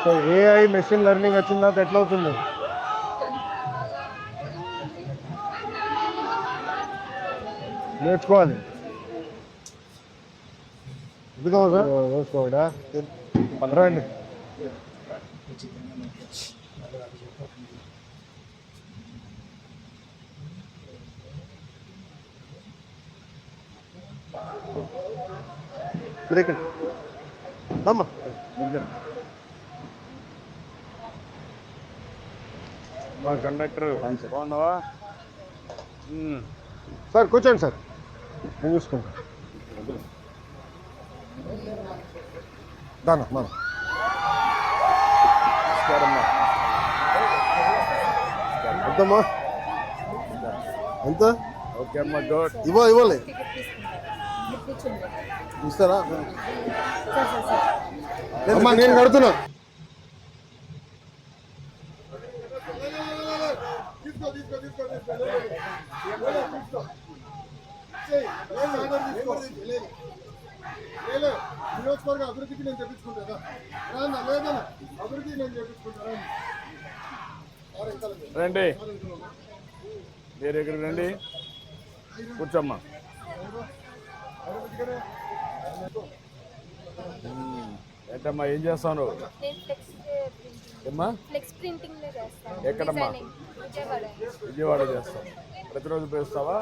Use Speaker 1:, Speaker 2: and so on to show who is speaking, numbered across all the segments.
Speaker 1: So AI machine learning వచ్చిన తర్వాత ఎట్లా అవుతుంది? నేర్చుకోవాలి. నేర్చుకోవడా 15
Speaker 2: మా కండక్టర్ బాగున్నావా?
Speaker 1: సార్ కూర్చోండి సార్, నేను చూసుకుంటా. దానా మన ఎంతమ్మా? ఎంత?
Speaker 2: ఓకే అమ్మా, గుడ్.
Speaker 1: ఇవ్వాలి ఇస్తారా అమ్మా? నేను కడుతున్నా. నియోజకవర్గ అభివృద్ధికి నేను చెప్పించుకుంటా. లేదన్నా అభివృద్ధి నేను చెప్పించుకుంటారా?
Speaker 2: రండి, మీరు ఇక్కడ రండి, కూర్చోమ్మా. ఏంటమ్మా, ఏం చేస్తాను? ఏమ్మా, ఎక్కడమ్మా? విజయవాడ చేస్తావు. ప్రతిరోజు పేస్తావా?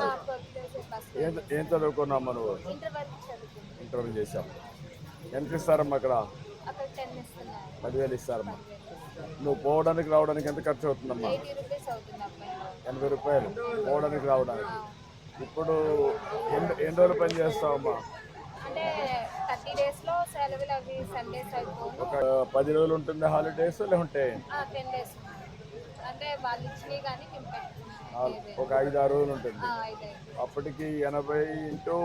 Speaker 2: ఏం చదువుకున్నామ్మా నువ్వు? ఇంటర్వ్యూ చేసావు. ఎంత ఇస్తారమ్మా అక్కడ? 10,000 ఇస్తారమ్మా. నువ్వు పోవడానికి రావడానికి ఎంత ఖర్చు అవుతుందమ్మా? 80 రూపాయలు పోవడానికి రావడానికి. ఇప్పుడు ఎన్ని రోజులు పని చేస్తావమ్మా? ఒక 10 రోజులు ఉంటుంది హాలిడేస్, లేకుంటే ఒక 5-6 రోజులు ఉంటుంది. అప్పటికి 80 ×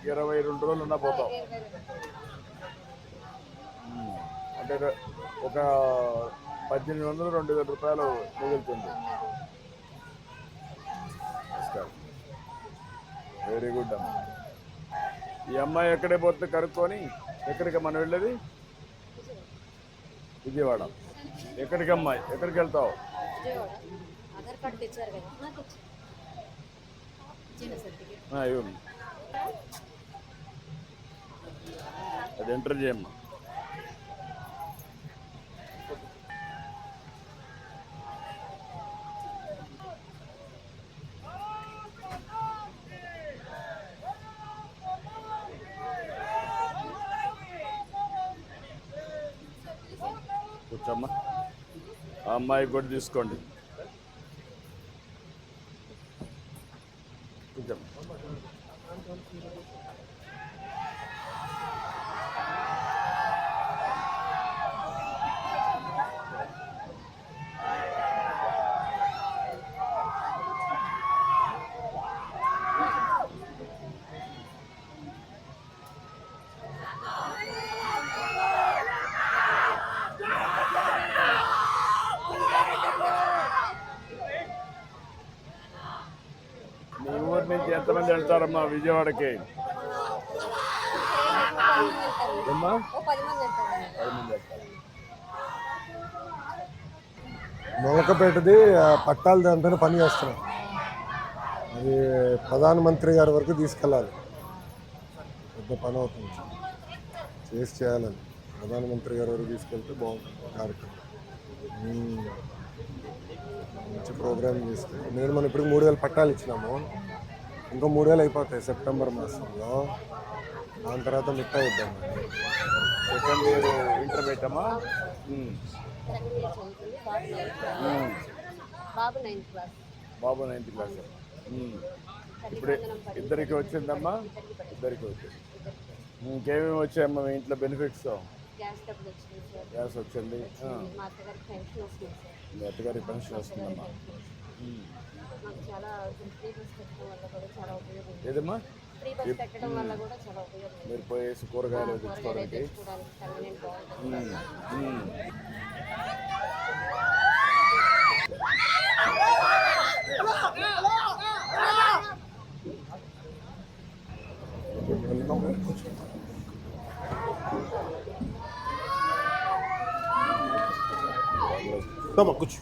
Speaker 2: 22 రోజులు ఉన్నా పోతాం. అంటే ఒక 1,800-2,000 రూపాయలు మిగులుతుంది. వెరీ గుడ్ అమ్మా. ఈ అమ్మాయి ఎక్కడే పోతే కనుక్కొని, ఎక్కడికి మనం వెళ్ళేది? విజయవాడ. ఎక్కడికి అమ్మాయి, ఎక్కడికి వెళ్తావు? అది ఎంటర్ చేయమ్మా. కూర్చోమ్మా. ఆ అమ్మాయి కూడా తీసుకోండి. కూర్చోమ్మా. నుంచి ఎంతమంది వెళ్తారమ్మా విజయవాడకి? అమ్మా 10 మంది వెళ్తారు.
Speaker 1: మొలకపేటది పట్టాలు దాంతో పని చేస్తున్నాం. అది ప్రధానమంత్రి గారి వరకు తీసుకెళ్ళాలి. పెద్ద పని అవుతుంది, చేయాలని. ప్రధానమంత్రి గారి వరకు తీసుకెళ్తే బాగుంటుంది కార్యక్రమం. మంచి ప్రోగ్రామ్ చేస్తే నేను మనం ఇప్పుడు 3,000 పట్టాలు ఇచ్చినాము. ఇంకో 3,000 అయిపోతాయి సెప్టెంబర్ మాసంలో. దాని తర్వాత మిగతా ఇద్దాం.
Speaker 2: సెకండ్ ఇయర్ ఇంటర్ పెట్టమ్మా. బాబు 9th క్లాస్. ఇప్పుడు ఇద్దరికి వచ్చిందమ్మా? ఇద్దరికి వచ్చింది. ఇంకేమేమి వచ్చాయమ్మా మీ ఇంట్లో బెనిఫిట్స్? గ్యాస్ వచ్చింది. మీ అత్తగారికి పెన్షన్ వస్తుందమ్మా. ఏదమ్మా మీరు పోయేసి కూరగాయలు తెచ్చుకోవడానికి?
Speaker 3: కూర్చో.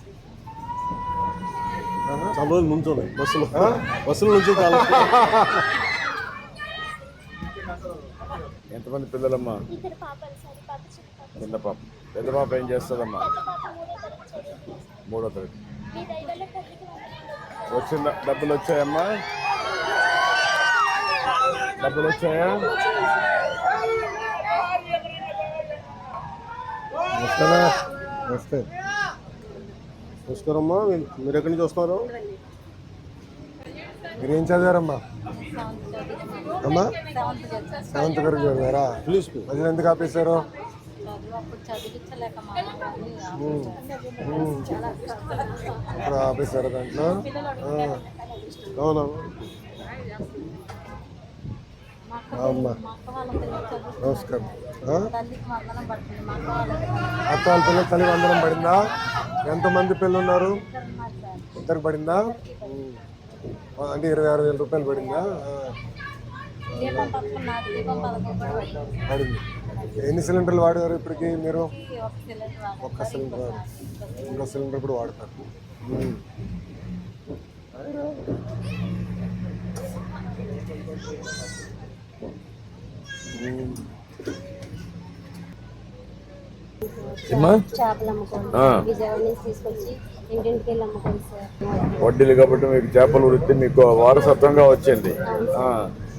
Speaker 3: చాలా రోజులు నుంచోలే బస్సులో నుంచి చాలా.
Speaker 2: ఎంతమంది పిల్లలమ్మా?
Speaker 4: ఇద్దరు పాపలు సార్. పాప చిన్న పాప.
Speaker 2: చిన్న పాప. పెద్ద పాప ఏం చేస్తుందమ్మా?
Speaker 4: పెద్ద పాప 3వ తరగతి చదువుతుంది.
Speaker 2: 3వ తరగతి.
Speaker 4: మీ దయవల్ల తల్లికి వందనాలు.
Speaker 2: వచ్చిన డబ్బులు వచ్చాయమ్మా? డబ్బులు వచ్చాయా?
Speaker 1: నమస్తే.
Speaker 3: నమస్కారమ్మా. మీరు ఎక్కడి నుంచి వస్తున్నారు?
Speaker 1: మీరేం చదివారమ్మా? అమ్మా 7th వరకు చదివారా?
Speaker 3: ప్లీజ్
Speaker 1: మధ్యలో ఎందుకు ఆపేశారు? ఇప్పుడు ఆపేశారు దాంట్లో.
Speaker 3: అవునా?
Speaker 1: అమ్మా నమస్కారం. అత్త వాళ్ళ పిల్లలు తల్లి వందనం పడిందా? ఎంతమంది పిల్లలు ఉన్నారు? ఇద్దరు పడిందా? అంటే 26,000 రూపాయలు పడిందా? పడింది. ఎన్ని సిలిండర్లు వాడారు ఇప్పటికి మీరు? ఒక్క సిలిండర్ వాడు. ఇంకో సిలిండర్ కూడా వాడతారు.
Speaker 4: చేపలు అమ్ముకోండి. విజయవాడ నుంచి తీసుకొచ్చి ఇంటింటికి వెళ్ళి అమ్ముకోండి సార్.
Speaker 2: వడ్డీలు కాబట్టి మీకు చేపల వృత్తి మీకు వారసత్వంగా వచ్చింది.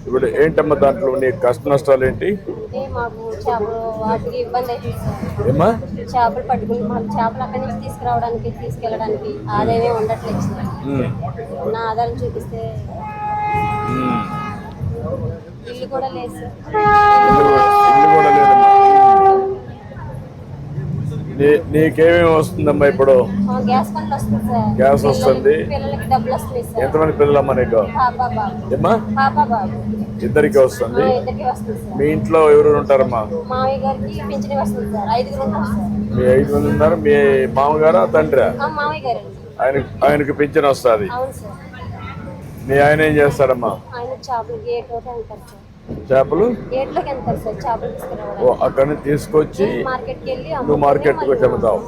Speaker 2: ఇప్పుడు ఏంటమ్మా దాంట్లో నీ కష్ట నష్టాలు ఏంటి?
Speaker 4: అంటే మాకు చేపలు వాటికి ఇబ్బంది అవుతుంది సార్.
Speaker 2: ఏమ్మా?
Speaker 4: చేపలు పట్టుకుని మాకు చేపలు అక్కడి నుంచి తీసుకురావడానికి తీసుకెళ్ళడానికి ఆదాయమే ఉండట్లేదు సార్. నా ఆదాయం చూపిస్తే ఇల్లు కూడా లేదు సార్.
Speaker 2: ఇల్లు కూడా లేదమ్మా. నీకేమేమి వస్తుందమ్మా ఇప్పుడు?
Speaker 4: గ్యాస్ పనులు వస్తుంది సార్.
Speaker 2: గ్యాస్ వస్తుంది.
Speaker 4: పిల్లలకి డబ్బులు వస్తుంది సార్.
Speaker 2: ఎంతమంది పిల్లలమ్మా నీకు?
Speaker 4: పాప బాబు.
Speaker 2: ఏమ్మా?
Speaker 4: పాప బాబు
Speaker 2: ఇద్దరికి వస్తుంది.
Speaker 4: ఇద్దరికి వస్తుంది సార్.
Speaker 2: మీ ఇంట్లో ఎవరు ఉంటారమ్మా?
Speaker 4: మామయ్య గారికి పింఛన్ వస్తుంది సార్. 5 ఉంటారు సార్.
Speaker 2: మీ 5 మంది ఉన్నారు. మీ మామగారా తండ్రి?
Speaker 4: మామయ్య గారు.
Speaker 2: ఆయనకి పింఛన్ వస్తుంది.
Speaker 4: అవును సార్.
Speaker 2: మీ ఆయన ఏం చేస్తాడమ్మా?
Speaker 4: ఆయన చేపలు గేట్లోకి వెళ్తారు సార్.
Speaker 2: చేపలు
Speaker 4: గేట్లోకి వెళ్తారు సార్. చేపలు తీసుకురావడానికి
Speaker 2: అక్కడి నుంచి తీసుకొచ్చి
Speaker 4: మార్కెట్కి వెళ్ళి
Speaker 2: నువ్వు మార్కెట్కి వచ్చి అమ్ముతావు.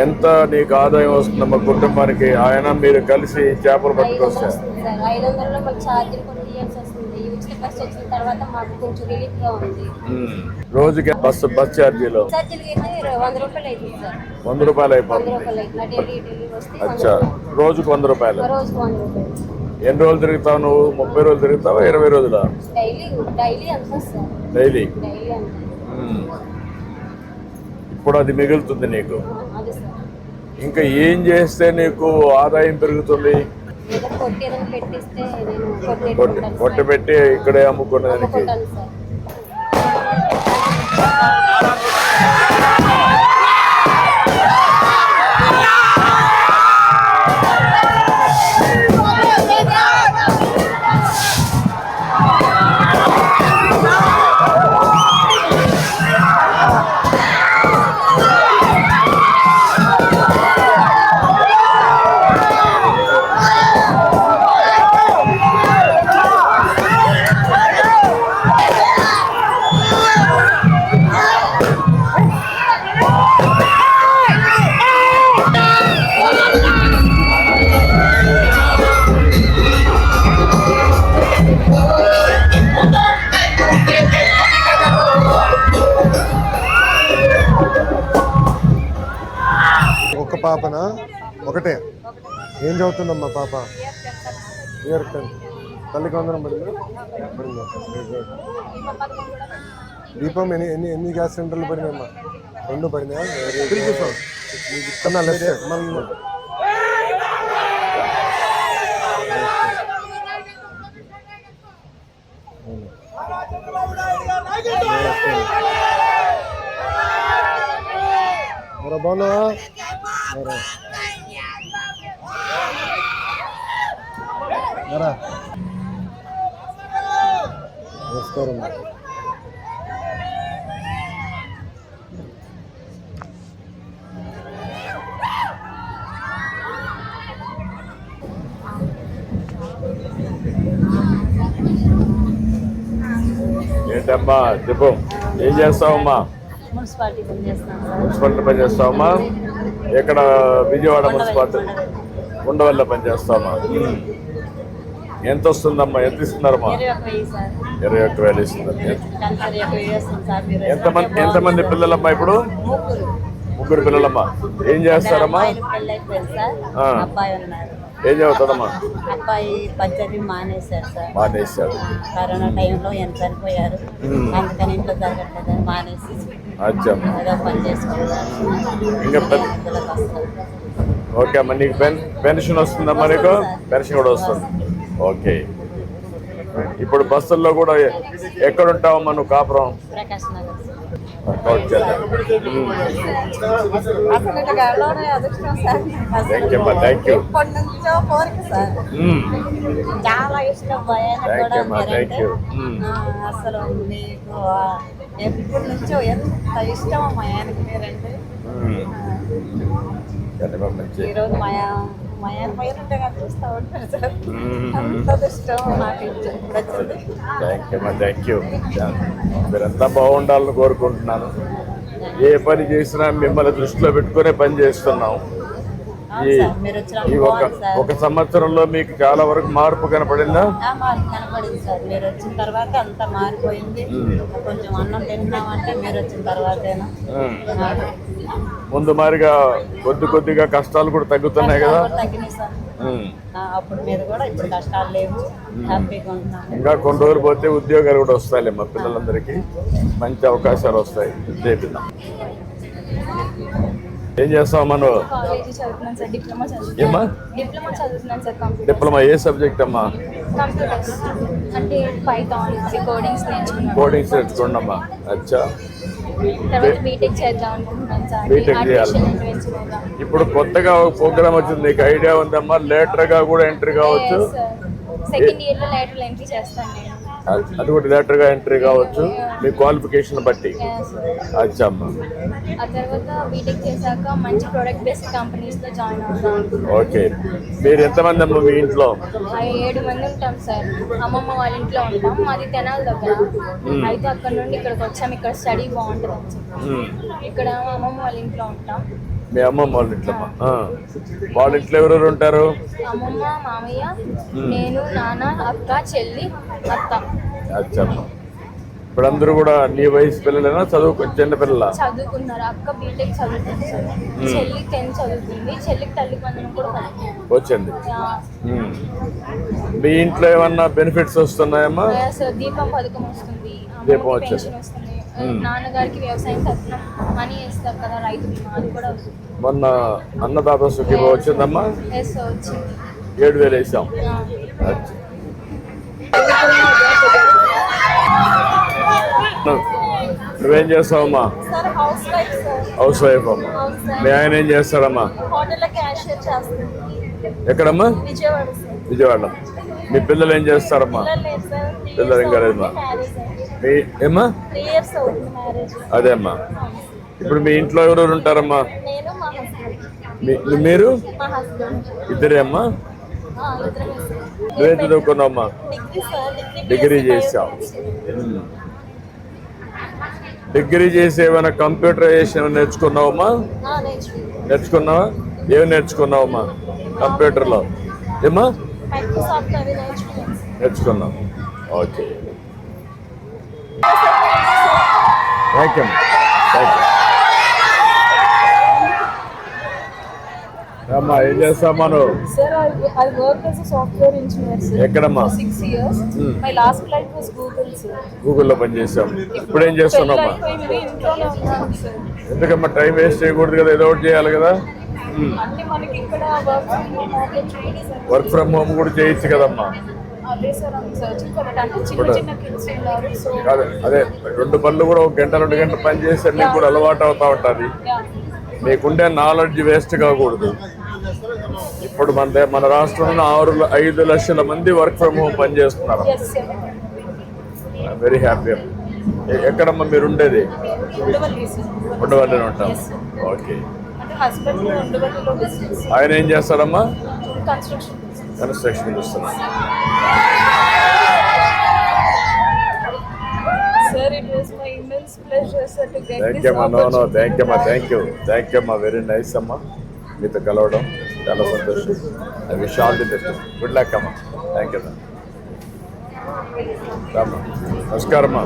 Speaker 2: ఎంత నీకు ఆదాయం వస్తుందమ్మా కుటుంబానికి? ఆయన మీరు కలిసి చేపలు పట్టుకొస్తారు.
Speaker 4: 500లో మాకు ఛార్జీలు కొన్ని ఇవ్వాల్సి వస్తుంది. ఉచిత బస్సు వచ్చిన తర్వాత మాకు కొంచెం రిలీఫ్ గా ఉంది.
Speaker 2: రోజుకి బస్ ఛార్జీలు
Speaker 4: ఛార్జీలు అయితే 100 రూపాయలు అవుతుంది సార్.
Speaker 2: 100 రూపాయలు అయిపోతుంది.
Speaker 4: 100 రూపాయలు అవుతుంది. డైలీ వస్తే
Speaker 2: అచ్చా, రోజుకు 100 రూపాయలు.
Speaker 4: రోజుకు 100 రూపాయలు.
Speaker 2: ఎన్ని రోజులు తిరుగుతావు నువ్వు? 30 రోజులు తిరుగుతావా? 20 రోజులా?
Speaker 4: డైలీ అంతా సార్.
Speaker 2: డైలీ.
Speaker 4: డైలీ అంతా.
Speaker 2: ఇప్పుడు అది మిగులుతుంది నీకు.
Speaker 4: అదే సార్.
Speaker 2: ఇంకా ఏం చేస్తే నీకు ఆదాయం పెరుగుతుంది?
Speaker 4: పెట్టిస్తే
Speaker 2: కొట్టు పెట్టి ఇక్కడే అమ్ముకునేదానికి.
Speaker 4: సార్.
Speaker 1: ఒక్క పాపనా? ఒకటే. ఏం చదువుతుందమ్మా పాప? ఇయర్ 10. తల్లికి వందనం పడిందా? దీపం ఎన్ని గ్యాస్ సిలిండర్లు పడినాయమ్మా? 2 పడినాయా? కన్నా లెఫ్ట్ మళ్ళీ. మరి బాగున్నావా? నమస్కారం.
Speaker 2: ఏంటమ్మా చెప్పు, ఏం చేస్తావమ్మా?
Speaker 4: మున్సిపాలిటీ పనిచేస్తాను సార్.
Speaker 2: మున్సిపాలిటీ పనిచేస్తావమ్మా? ఎక్కడ? విజయవాడ మున్సిపాలిటీ ఉండవల్ల పనిచేస్తావమ్మా? ఎంత వస్తుందమ్మా? ఎంత ఇస్తున్నారమ్మా?
Speaker 4: 21,000 సార్.
Speaker 2: 21,000 ఇస్తున్నారు.
Speaker 4: కానీ సార్ 21,000 వస్తుంది సార్. మీరు
Speaker 2: ఎంతమంది పిల్లలమ్మా ఇప్పుడు? ముగ్గురు పిల్లలమ్మా. ఏం చేస్తారమ్మా?
Speaker 4: పెళ్ళి అయిపోయింది సార్. అబ్బాయి ఉన్నారు.
Speaker 2: ఏం చదువుతాడమ్మా?
Speaker 4: అబ్బాయి పంచాయతీ మానేశారు సార్.
Speaker 2: మానేశాడు.
Speaker 4: కరోనా టైంలో ఎంత చనిపోయారు, అందుకని ఇంట్లో జరగట్లేదని మానేసి
Speaker 2: అచ్చమ్మా.
Speaker 4: ఏదో పని చేసుకుంటారు.
Speaker 2: ఇంకా
Speaker 4: అందులోకి వస్తారు.
Speaker 2: ఓకే అమ్మా. నీకు పెన్షన్ వస్తుందమ్మా? నీకు పెన్షన్ కూడా వస్తుంది. ఓకే. ఇప్పుడు బస్సుల్లో కూడా ఎక్కడ ఉంటావమ్మా నువ్వు? కాపురం
Speaker 4: ప్రకాష్ నగర్ సార్.
Speaker 2: వర్కౌట్ చేద్దాం.
Speaker 4: అసలు ఇట్లా గడవడం అదృష్టం సార్.
Speaker 2: థ్యాంక్ యూ అమ్మా. Thank you.
Speaker 4: ఎప్పటి నుంచో కోరిక సార్. చాలా ఇష్టం భయానికి
Speaker 2: థ్యాంక్
Speaker 4: కూడా
Speaker 2: యూ అమ్మా. Thank you.
Speaker 4: అసలు మీకు ఎప్పటి నుంచో ఎంత ఇష్టం మా ఆయనకి మీరంటే.
Speaker 2: మంచి.
Speaker 4: ఈరోజు మా ఆయన పైన చూస్తూ ఉంటారు సార్. అంత ఇష్టం నాకు ఇప్పుడు వచ్చింది.
Speaker 2: థ్యాంక్ యూ అమ్మా. Thank you. మీరంతా బాగుండాలని కోరుకుంటున్నాను. ఏ పని చేసినా మిమ్మల్ని దృష్టిలో పెట్టుకునే పని చేస్తున్నాం.
Speaker 4: మీరు వచ్చిన
Speaker 2: ఈ ఒక సంవత్సరంలో మీకు చాలా వరకు మార్పు కనపడిందా?
Speaker 4: మార్పు కనపడింది సార్. మీరు వచ్చిన తర్వాత అంత మారిపోయింది. కొంచెం అన్నం తింటున్నామంటే మీరు వచ్చిన తర్వాతేనా.
Speaker 2: ముందు మారిగా కొద్దిగా కష్టాలు కూడా తగ్గుతున్నాయి కదా?
Speaker 4: తగ్గినాయి సార్. అప్పుడు మీద కూడా ఇప్పుడు కష్టాలు లేవు. హ్యాపీగా ఉంటున్నాను.
Speaker 2: ఇంకా కొన్ని రోజులు పోతే ఉద్యోగాలు కూడా వస్తాయిలే. మా పిల్లలందరికీ మంచి అవకాశాలు వస్తాయి. చేపిద్దాం. ఏం చేస్తావు మనం?
Speaker 5: కాలేజీ చదువుతున్నాను సార్. డిప్లొమా
Speaker 2: ఏమ్మా?
Speaker 5: డిప్లొమా చదువుతున్నాను సార్. కంప్యూటర్
Speaker 2: డిప్లొమా ఏ సబ్జెక్ట్ అమ్మా?
Speaker 5: కంప్యూటర్స్ అంటే పైథాన్ కోడింగ్స్ నేర్చుకున్నాను.
Speaker 2: కోడింగ్స్ నేర్చుకోండమ్మా. అచ్చా.
Speaker 5: తర్వాత బీటెక్ చేద్దాం అనుకుంటున్నాను సార్.
Speaker 2: బీటెక్ చేయాలి. ఇప్పుడు కొత్తగా ఒక ప్రోగ్రామ్ వచ్చింది. నీకు ఐడియా ఉందమ్మా? లేటర్గా కూడా ఎంట్రీ కావచ్చు.
Speaker 5: సెకండ్ ఇయర్లో లేటరల్ ఎంట్రీ చేస్తాను నేను.
Speaker 2: అది కూడా లేటర్గా ఎంట్రీ కావచ్చు మీ క్వాలిఫికేషన్ బట్టి. అచ్చా అమ్మా.
Speaker 5: ఆ తర్వాత బీటెక్ చేశాక మంచి ప్రొడక్ట్ బేస్డ్ కంపెనీస్లో జాయిన్ అవుతాం.
Speaker 2: ఓకే. మీరు ఎంతమంది అమ్మా మీ ఇంట్లో?
Speaker 5: 7 మంది ఉంటాం సార్. అమ్మమ్మ వాళ్ళ ఇంట్లో ఉంటాం. మాది తెనాలి దగ్గర. అయితే అక్కడ నుండి ఇక్కడికి వచ్చాం. ఇక్కడ స్టడీ బాగుంటుంది అని చెప్పి ఇక్కడ అమ్మమ్మ వాళ్ళ ఇంట్లో ఉంటాం.
Speaker 2: మీ అమ్మమ్మ వాళ్ళ ఇంట్లో? వాళ్ళ ఇంట్లో ఎవరెవరు ఉంటారు?
Speaker 5: అమ్మమ్మ, మామయ్య, నేను, నాన్న, అక్క, చెల్లి, అత్త.
Speaker 2: అచ్చా. ఇప్పుడు అందరూ కూడా నీ వయసు పిల్లలేనా? చిన్న పిల్లల?
Speaker 5: చదువుకున్నారు. అక్క బీటెక్ చదువుతుంది సార్. చెల్లి 10th చదువుతుంది. చెల్లికి తల్లి వందనం కూడా
Speaker 2: వచ్చింది. మీ ఇంట్లో ఏమన్నా బెనిఫిట్స్ వస్తున్నాయమ్మా?
Speaker 5: సార్ దీపం పథకం వస్తుంది.
Speaker 2: దీపం వచ్చింది.
Speaker 5: పెన్షన్ వస్తుంది. నాన్నగారికి వ్యవసాయం తరఫున మనీ వేస్తారు కదా, రైతు బీమా, అది కూడా వస్తుంది.
Speaker 2: మొన్న అన్నదాత సుఖీభావ వచ్చిందమ్మా?
Speaker 5: వచ్చింది.
Speaker 2: 7,000 వేసాం. నువ్వేం చేస్తావమ్మా?
Speaker 5: Sir housewife sir.
Speaker 2: Housewife అమ్మా. మీ ఆయన ఏం చేస్తాడమ్మా?
Speaker 5: హోటల్లో క్యాషియర్ చేస్తారు.
Speaker 2: ఎక్కడమ్మా?
Speaker 5: విజయవాడ సార్.
Speaker 2: విజయవాడ. మీ పిల్లలు ఏం చేస్తారమ్మా? పిల్లలు ఇంకా లేదమ్మా. మీ ఏమ్మా?
Speaker 5: 3 years అవుతుంది మ్యారేజ్.
Speaker 2: అదే అమ్మా. ఇప్పుడు మీ ఇంట్లో ఎవరెవరు ఉంటారమ్మా?
Speaker 5: నేను, మా హస్బెండ్.
Speaker 2: మీరు
Speaker 5: మా హస్బెండ్.
Speaker 2: ఇద్దరే అమ్మా?
Speaker 5: ఇద్దరమే సార్.
Speaker 2: నువ్వేం చదువుకున్నావమ్మా?
Speaker 5: Degree sir.
Speaker 2: డిగ్రీ చేసావు. డిగ్రీ చేసి ఏమైనా కంప్యూటరైజేషన్ నేర్చుకున్నావమ్మా? నేర్చుకున్నావా? ఏమి నేర్చుకున్నావమ్మా కంప్యూటర్లో? ఏమ్మా?
Speaker 5: మైక్రోసాఫ్ట్ అవి
Speaker 2: నేర్చుకున్నావు. Okay. Thank you. Thank you అమ్మా. ఏం చేస్తామా నువ్వు?
Speaker 5: Sir I work as a software engineer sir.
Speaker 2: ఎక్కడమ్మా?
Speaker 5: 6 years. My last life was Google sir.
Speaker 2: గూగుల్లో పనిచేసాం. ఇప్పుడు ఏం చేస్తున్నామ్మా?
Speaker 5: ఇంట్లోనే ఉన్నాను సార్.
Speaker 2: ఎందుకమ్మా టైం వేస్ట్ చేయకూడదు కదా, ఏదో ఒకటి చేయాలి కదా.
Speaker 5: అంటే మనకి ఇక్కడ
Speaker 2: వర్క్ ఫ్రమ్ హోమ్ కూడా చేయొచ్చు కదమ్మా.
Speaker 5: అదే సార్ సర్చింగ్ ఫర్ అంటే చిన్న చిన్న కిడ్స్ ఉన్నారు. సో
Speaker 2: అదే 2 పనులు కూడా 1 గంట 2 గంటలు పని చేస్తే నీకు కూడా అలవాటు అవుతా ఉంటుంది. నీకుండే నాలెడ్జ్ వేస్ట్ కాకూడదు. ఇప్పుడు మన రాష్ట్రంలో 5 లక్షల మంది వర్క్ ఫ్రమ్ హోమ్ పని చేస్తున్నారు. Very happy. ఎక్కడమ్మా మీరు ఉండేది? ఉండవల్లిలో ఉంటాం. ఓకే. ఆయన ఏం చేస్తాడమ్మా? కన్స్ట్రక్షన్ చూస్తున్నాడు.
Speaker 5: Sir, it was my immense pleasure, sir, to get
Speaker 2: thank
Speaker 5: this
Speaker 2: you అమ్మా. No
Speaker 5: opportunity.
Speaker 2: థ్యాంక్ యూ అమ్మా. థ్యాంక్ యూ అమ్మా. వెరీ నైస్ అమ్మా మీతో కలవడం చాలా సంతోషం. I wish all the best. Good luck అమ్మా. థ్యాంక్ యూ అమ్మా. రామ్మా. నమస్కారం అమ్మా.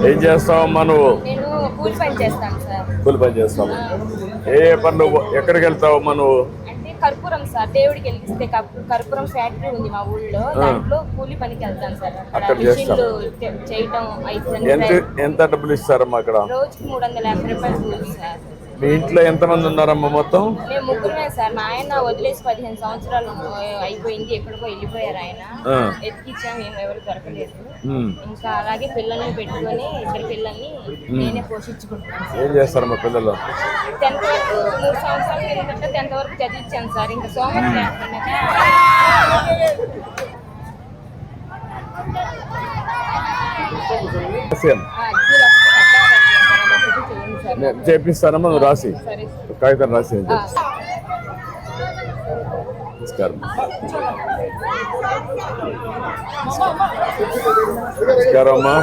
Speaker 2: ఏం చేస్తావమ్మా నువ్వు?
Speaker 5: నేను కూలి పని చేస్తాను సార్.
Speaker 2: కూలి పని చేస్తావు. ఏ పనులు ఎక్కడికి వెళ్తావమ్మా నువ్వు?
Speaker 5: అంటే కర్పూరం సార్, దేవుడికి వెలిగిస్తే కర్పూరం ఫ్యాక్టరీ ఉంది మా ఊళ్ళో, దాంట్లో కూలి పనికి వెళ్తాను సార్.
Speaker 2: అక్కడ
Speaker 5: మిషన్లు చేయటం
Speaker 2: ఎంత
Speaker 5: అయితే
Speaker 2: ఎంత డబ్బులు ఇస్తారమ్మా అక్కడ?
Speaker 5: రోజుకి 350 రూపాయలు కూలి సార్.
Speaker 2: మీ ఇంట్లో ఎంతమంది ఉన్నారమ్మా మొత్తం?
Speaker 5: మేము ముగ్గురమే సార్. మా ఆయన వదిలేసి 15 సంవత్సరాలు అయిపోయింది, ఎక్కడికో వెళ్ళిపోయారు ఆయన. ఎత్తికిచ్చాము, ఏం ఎవరు దొరకలేదు. ఇంకా అలాగే పిల్లల్ని పెట్టుకొని 2 పిల్లల్ని నేనే పోషించుకుంటున్నాను.
Speaker 2: ఏం చేస్తారమ్మా పిల్లలు?
Speaker 5: 10th వరకు 3 సంవత్సరాల కిందట 10th వరకు చదివించాను సార్. ఇంకా సోమవారం
Speaker 2: చేపిస్తానమ్మా. నువ్వు రాసి
Speaker 5: సరే
Speaker 2: కాగితం రాసి నమస్కారం. నమస్కారం అమ్మా.